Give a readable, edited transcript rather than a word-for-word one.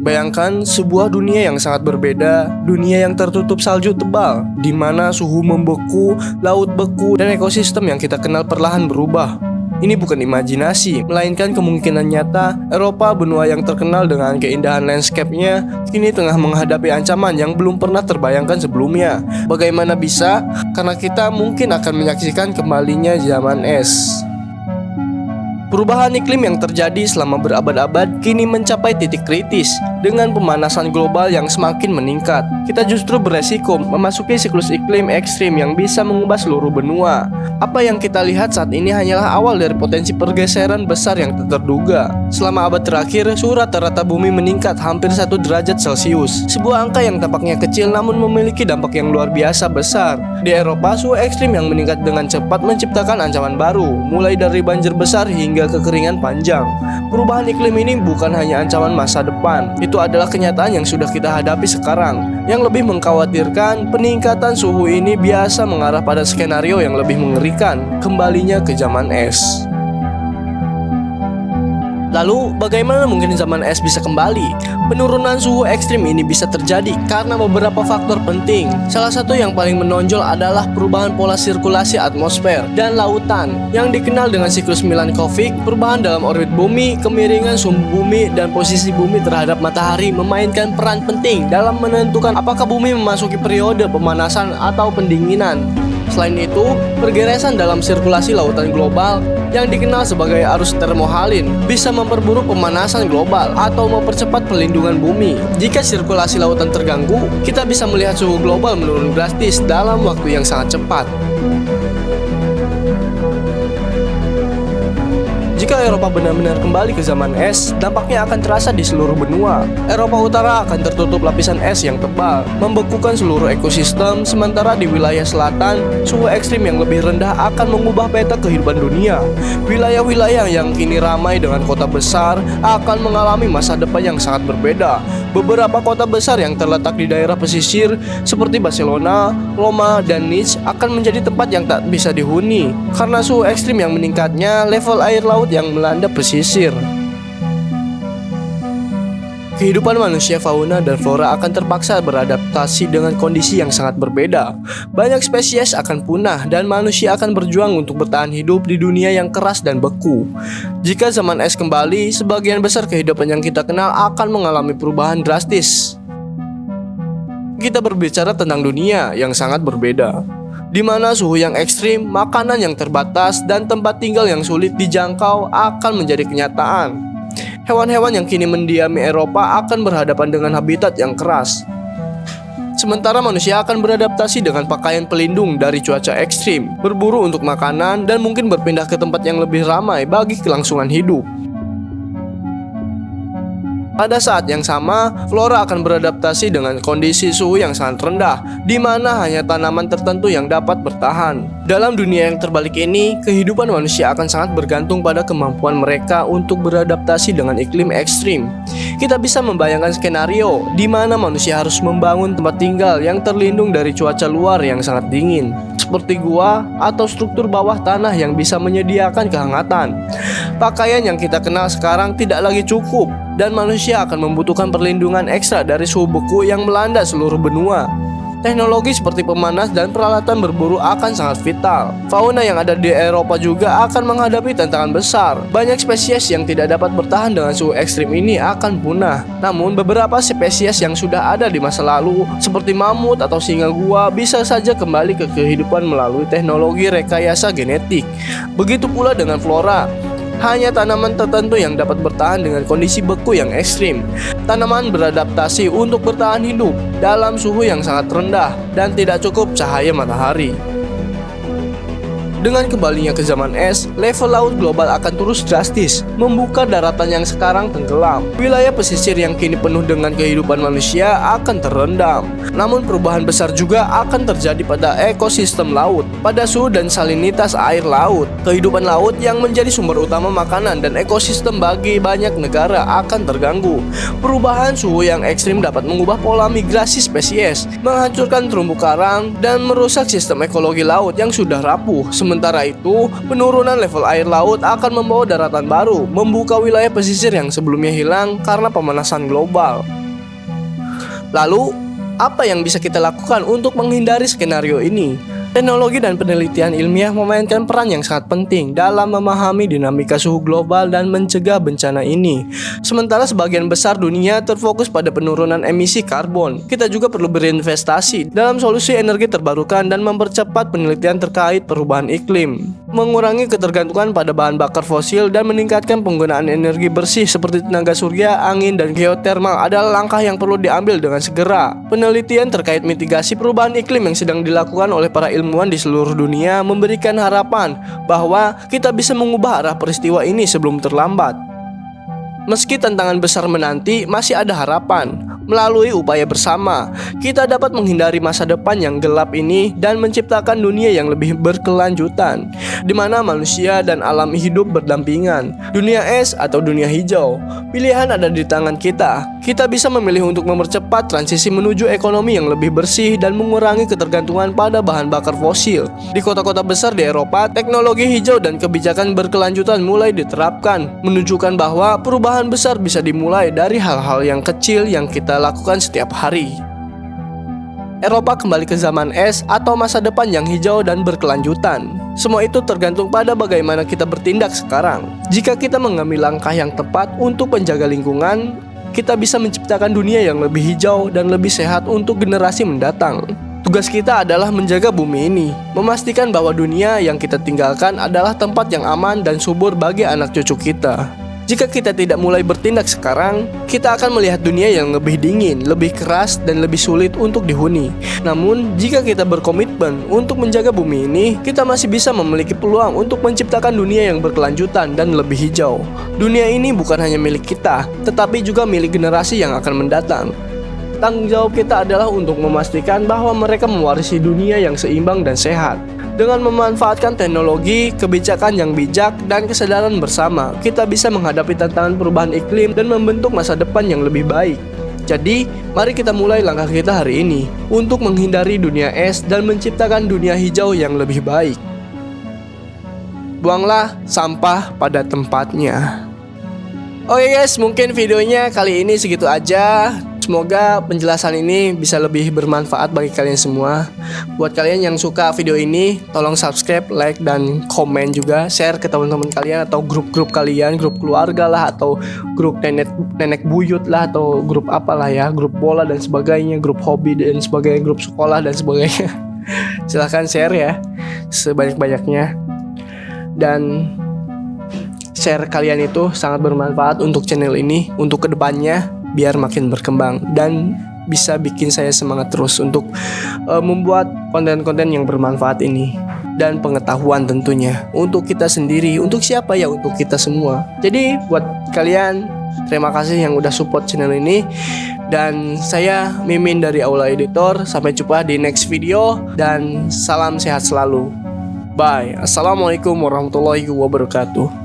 Bayangkan sebuah dunia yang sangat berbeda, dunia yang tertutup salju tebal, di mana suhu membeku, laut beku, dan ekosistem yang kita kenal perlahan berubah. Ini bukan imajinasi, melainkan kemungkinan nyata. Eropa, benua yang terkenal dengan keindahan landscape-nya, kini tengah menghadapi ancaman yang belum pernah terbayangkan sebelumnya. Bagaimana bisa? Karena kita mungkin akan menyaksikan kembalinya zaman es. Perubahan iklim yang terjadi selama berabad-abad kini mencapai titik kritis dengan pemanasan global yang semakin meningkat. Kita justru beresiko memasuki siklus iklim ekstrim yang bisa mengubah seluruh benua. Apa yang kita lihat saat ini hanyalah awal dari potensi pergeseran besar yang tak terduga. Selama abad terakhir, suhu rata-rata bumi meningkat hampir 1 derajat Celcius. Sebuah angka yang tampaknya kecil namun memiliki dampak yang luar biasa besar. Di Eropa, suhu ekstrim yang meningkat dengan cepat menciptakan ancaman baru, mulai dari banjir besar hingga kekeringan panjang. Perubahan iklim ini bukan hanya ancaman masa depan, itu adalah kenyataan yang sudah kita hadapi sekarang. Yang lebih mengkhawatirkan, peningkatan suhu ini biasa mengarah pada skenario yang lebih mengerikan, kembalinya ke zaman es. Lalu, bagaimana mungkin zaman es bisa kembali? Penurunan suhu ekstrim ini bisa terjadi karena beberapa faktor penting. Salah satu yang paling menonjol adalah perubahan pola sirkulasi atmosfer dan lautan yang dikenal dengan siklus Milankovic. Perubahan dalam orbit bumi, kemiringan sumbu bumi, dan posisi bumi terhadap matahari memainkan peran penting dalam menentukan apakah bumi memasuki periode pemanasan atau pendinginan. Selain itu, pergeresan dalam sirkulasi lautan global yang dikenal sebagai arus termohalin bisa memperburuk pemanasan global atau mempercepat pelindungan bumi. Jika sirkulasi lautan terganggu, kita bisa melihat suhu global menurun drastis dalam waktu yang sangat cepat. Jika Eropa benar-benar kembali ke zaman es, dampaknya akan terasa di seluruh benua. Eropa Utara akan tertutup lapisan es yang tebal, membekukan seluruh ekosistem, sementara di wilayah selatan, suhu ekstrim yang lebih rendah akan mengubah peta kehidupan dunia. Wilayah-wilayah yang kini ramai dengan kota besar akan mengalami masa depan yang sangat berbeda. Beberapa kota besar yang terletak di daerah pesisir seperti Barcelona, Roma, dan Nice akan menjadi tempat yang tak bisa dihuni karena suhu ekstrim yang meningkatnya level air laut yang melanda pesisir. Kehidupan manusia, fauna, dan flora akan terpaksa beradaptasi dengan kondisi yang sangat berbeda. Banyak spesies akan punah dan manusia akan berjuang untuk bertahan hidup di dunia yang keras dan beku. Jika zaman es kembali, sebagian besar kehidupan yang kita kenal akan mengalami perubahan drastis. Kita berbicara tentang dunia yang sangat berbeda, di mana suhu yang ekstrim, makanan yang terbatas, dan tempat tinggal yang sulit dijangkau akan menjadi kenyataan. Hewan-hewan yang kini mendiami Eropa akan berhadapan dengan habitat yang keras. Sementara manusia akan beradaptasi dengan pakaian pelindung dari cuaca ekstrim, berburu untuk makanan, dan mungkin berpindah ke tempat yang lebih ramai bagi kelangsungan hidup. Pada saat yang sama, flora akan beradaptasi dengan kondisi suhu yang sangat rendah, di mana hanya tanaman tertentu yang dapat bertahan. Dalam dunia yang terbalik ini, kehidupan manusia akan sangat bergantung pada kemampuan mereka untuk beradaptasi dengan iklim ekstrim. Kita bisa membayangkan skenario di mana manusia harus membangun tempat tinggal yang terlindung dari cuaca luar yang sangat dingin, seperti gua atau struktur bawah tanah yang bisa menyediakan kehangatan. Pakaian yang kita kenal sekarang tidak lagi cukup, dan manusia akan membutuhkan perlindungan ekstra dari suhu beku yang melanda seluruh benua. Teknologi seperti pemanas dan peralatan berburu akan sangat vital. Fauna yang ada di Eropa juga akan menghadapi tantangan besar. Banyak spesies yang tidak dapat bertahan dengan suhu ekstrim ini akan punah. Namun beberapa spesies yang sudah ada di masa lalu, seperti mamut atau singa gua, bisa saja kembali ke kehidupan melalui teknologi rekayasa genetik. Begitu pula dengan flora. Hanya tanaman tertentu yang dapat bertahan dengan kondisi beku yang ekstrim. Tanaman beradaptasi untuk bertahan hidup dalam suhu yang sangat rendah dan tidak cukup cahaya matahari. Dengan kembalinya ke zaman es, level laut global akan terus drastis, membuka daratan yang sekarang tenggelam. Wilayah pesisir yang kini penuh dengan kehidupan manusia akan terendam. Namun perubahan besar juga akan terjadi pada ekosistem laut, pada suhu dan salinitas air laut. Kehidupan laut yang menjadi sumber utama makanan dan ekosistem bagi banyak negara akan terganggu. Perubahan suhu yang ekstrim dapat mengubah pola migrasi spesies, menghancurkan terumbu karang, dan merusak sistem ekologi laut yang sudah rapuh. Sementara itu, penurunan level air laut akan membawa daratan baru, membuka wilayah pesisir yang sebelumnya hilang karena pemanasan global. Lalu, apa yang bisa kita lakukan untuk menghindari skenario ini? Teknologi dan penelitian ilmiah memainkan peran yang sangat penting dalam memahami dinamika suhu global dan mencegah bencana ini. Sementara sebagian besar dunia terfokus pada penurunan emisi karbon, kita juga perlu berinvestasi dalam solusi energi terbarukan dan mempercepat penelitian terkait perubahan iklim. Mengurangi ketergantungan pada bahan bakar fosil dan meningkatkan penggunaan energi bersih seperti tenaga surya, angin, dan geotermal adalah langkah yang perlu diambil dengan segera. Penelitian terkait mitigasi perubahan iklim yang sedang dilakukan oleh para ilmuwan di seluruh dunia memberikan harapan bahwa kita bisa mengubah arah peristiwa ini sebelum terlambat. Meski tantangan besar menanti, masih ada harapan. Melalui upaya bersama, kita dapat menghindari masa depan yang gelap ini dan menciptakan dunia yang lebih berkelanjutan, di mana manusia dan alam hidup berdampingan. Dunia es atau dunia hijau, pilihan ada di tangan kita. Kita bisa memilih untuk mempercepat transisi menuju ekonomi yang lebih bersih dan mengurangi ketergantungan pada bahan bakar fosil. Di kota-kota besar di Eropa, teknologi hijau dan kebijakan berkelanjutan mulai diterapkan, menunjukkan bahwa perubahan besar bisa dimulai dari hal-hal yang kecil yang kita lakukan setiap hari. Eropa kembali ke zaman es atau masa depan yang hijau dan berkelanjutan. Semua itu tergantung pada bagaimana kita bertindak sekarang. Jika kita mengambil langkah yang tepat untuk menjaga lingkungan, kita bisa menciptakan dunia yang lebih hijau dan lebih sehat untuk generasi mendatang. Tugas kita adalah menjaga bumi ini, memastikan bahwa dunia yang kita tinggalkan adalah tempat yang aman dan subur bagi anak cucu kita. Jika kita tidak mulai bertindak sekarang, kita akan melihat dunia yang lebih dingin, lebih keras, dan lebih sulit untuk dihuni. Namun, jika kita berkomitmen untuk menjaga bumi ini, kita masih bisa memiliki peluang untuk menciptakan dunia yang berkelanjutan dan lebih hijau. Dunia ini bukan hanya milik kita, tetapi juga milik generasi yang akan mendatang. Tanggung jawab kita adalah untuk memastikan bahwa mereka mewarisi dunia yang seimbang dan sehat. Dengan memanfaatkan teknologi, kebijakan yang bijak, dan kesadaran bersama, kita bisa menghadapi tantangan perubahan iklim dan membentuk masa depan yang lebih baik. Jadi, mari kita mulai langkah kita hari ini untuk menghindari dunia es dan menciptakan dunia hijau yang lebih baik. Buanglah sampah pada tempatnya. Oke guys, mungkin videonya kali ini segitu aja. Semoga penjelasan ini bisa lebih bermanfaat bagi kalian semua. Buat kalian yang suka video ini, tolong subscribe, like, dan komen juga. Share ke teman-teman kalian atau grup-grup kalian, grup keluarga lah, atau grup nenek buyut lah, atau grup apalah ya, grup bola dan sebagainya, grup hobi dan sebagainya, grup sekolah dan sebagainya. Silahkan share ya, sebanyak-banyaknya. Dan share kalian itu sangat bermanfaat untuk channel ini, untuk kedepannya, biar makin berkembang dan bisa bikin saya semangat terus untuk membuat konten-konten yang bermanfaat ini dan pengetahuan tentunya untuk kita sendiri, untuk siapa ya, untuk kita semua. Jadi buat kalian, terima kasih yang udah support channel ini, dan saya Mimin dari Aula Editor. Sampai jumpa di next video dan salam sehat selalu. Bye. Assalamualaikum warahmatullahi wabarakatuh.